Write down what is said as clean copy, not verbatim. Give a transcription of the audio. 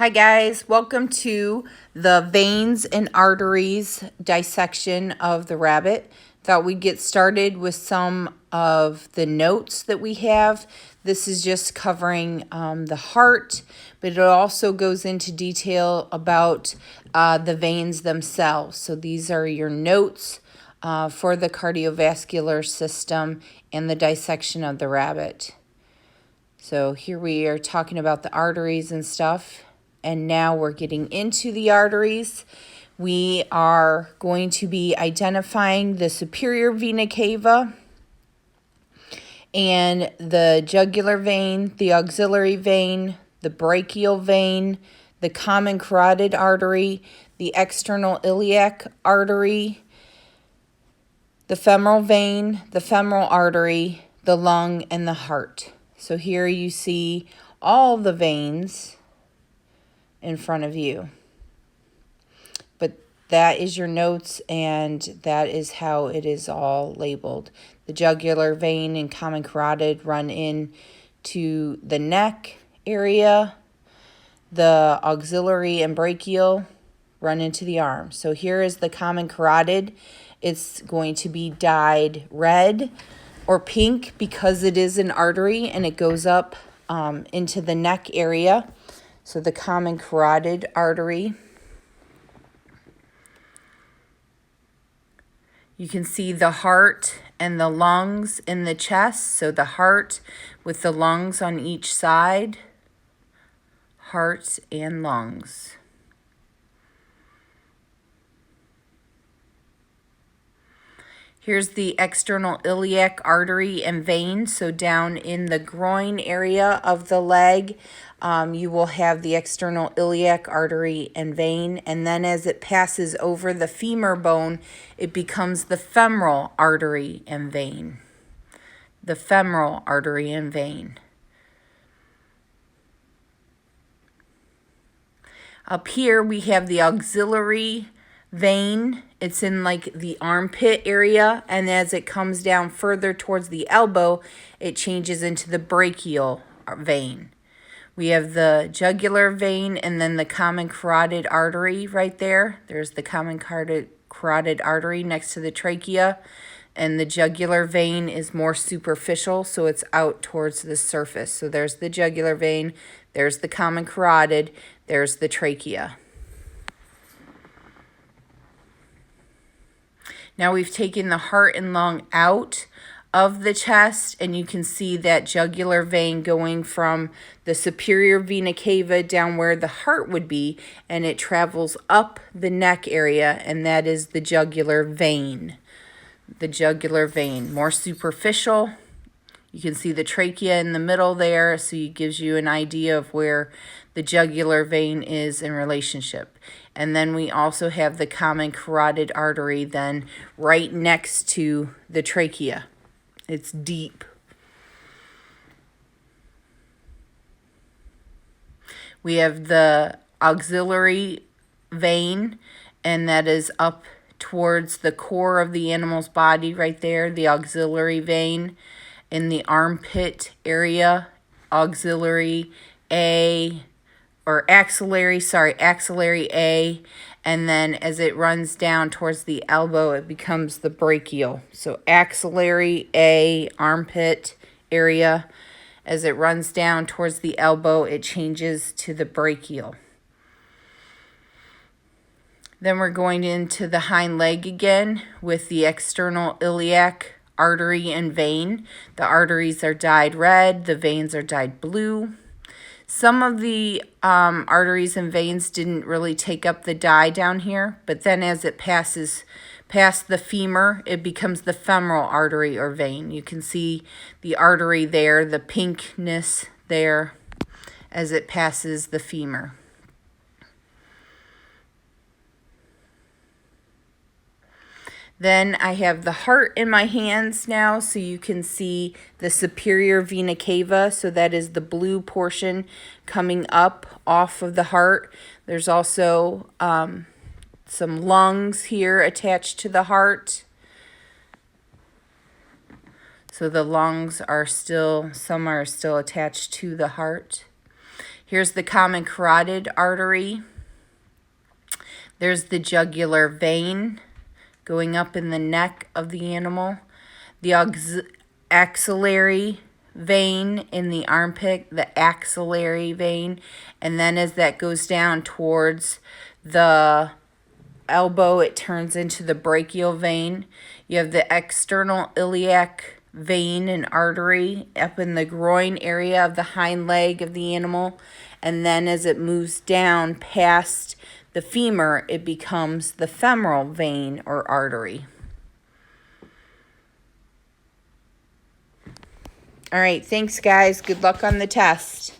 Hi guys, welcome to the veins and arteries dissection of the rabbit. Thought we'd get started with some of the notes that we have. This is just covering the heart, but it also goes into detail about the veins themselves. So these are your notes for the cardiovascular system and the dissection of the rabbit. So here we are talking about the arteries and stuff. And now we're getting into the arteries. We are going to be identifying the superior vena cava and the jugular vein, the axillary vein, the brachial vein, the common carotid artery, the external iliac artery, the femoral vein, the femoral artery, the lung, and the heart. So here you see all the veins in front of you. But that is your notes, and that is how it is all labeled. The jugular vein and common carotid run in to the neck area. The axillary and brachial run into the arm. So here is the common carotid. It's going to be dyed red or pink because it is an artery and it goes up into the neck area. So the common carotid artery. You can see the heart and the lungs in the chest. So the heart with the lungs on each side. Heart and lungs. Here's the external iliac artery and vein. So down in the groin area of the leg, you will have the external iliac artery and vein. And then as it passes over the femur bone, it becomes the femoral artery and vein. The femoral artery and vein. Up here we have the axillary vein. It's in like the armpit area, and as it comes down further towards the elbow, it changes into the brachial vein. We have the jugular vein and then the common carotid artery right there. There's the common carotid artery next to the trachea, and the jugular vein is more superficial, so it's out towards the surface. So there's the jugular vein, there's the common carotid, there's the trachea. Now we've taken the heart and lung out of the chest, and you can see that jugular vein going from the superior vena cava down where the heart would be, and it travels up the neck area, and that is the jugular vein. The jugular vein, more superficial. You can see the trachea in the middle there, so it gives you an idea of where the jugular vein is in relationship. And then we also have the common carotid artery then right next to the trachea. It's deep. We have the axillary vein, and that is up towards the core of the animal's body right there, the axillary vein. In the armpit area, axillary A, or axillary A, and then as it runs down towards the elbow, it becomes the brachial. So axillary A, armpit area. As it runs down towards the elbow, it changes to the brachial. Then we're going into the hind leg again with the external iliac artery and vein. The arteries are dyed red, the veins are dyed blue. Some of the arteries and veins didn't really take up the dye down here, but then as it passes past the femur, it becomes the femoral artery or vein. You can see the artery there, the pinkness there as it passes the femur. Then I have the heart in my hands now, so you can see the superior vena cava. So that is the blue portion coming up off of the heart. There's also some lungs here attached to the heart. So the lungs are still, some are still attached to the heart. Here's the common carotid artery. There's the jugular vein going up in the neck of the animal. The axillary vein in the armpit, the axillary vein. And then as that goes down towards the elbow, it turns into the brachial vein. You have the external iliac vein and artery up in the groin area of the hind leg of the animal. And then as it moves down past the femur, it becomes the femoral vein or artery. All right, thanks guys. Good luck on the test.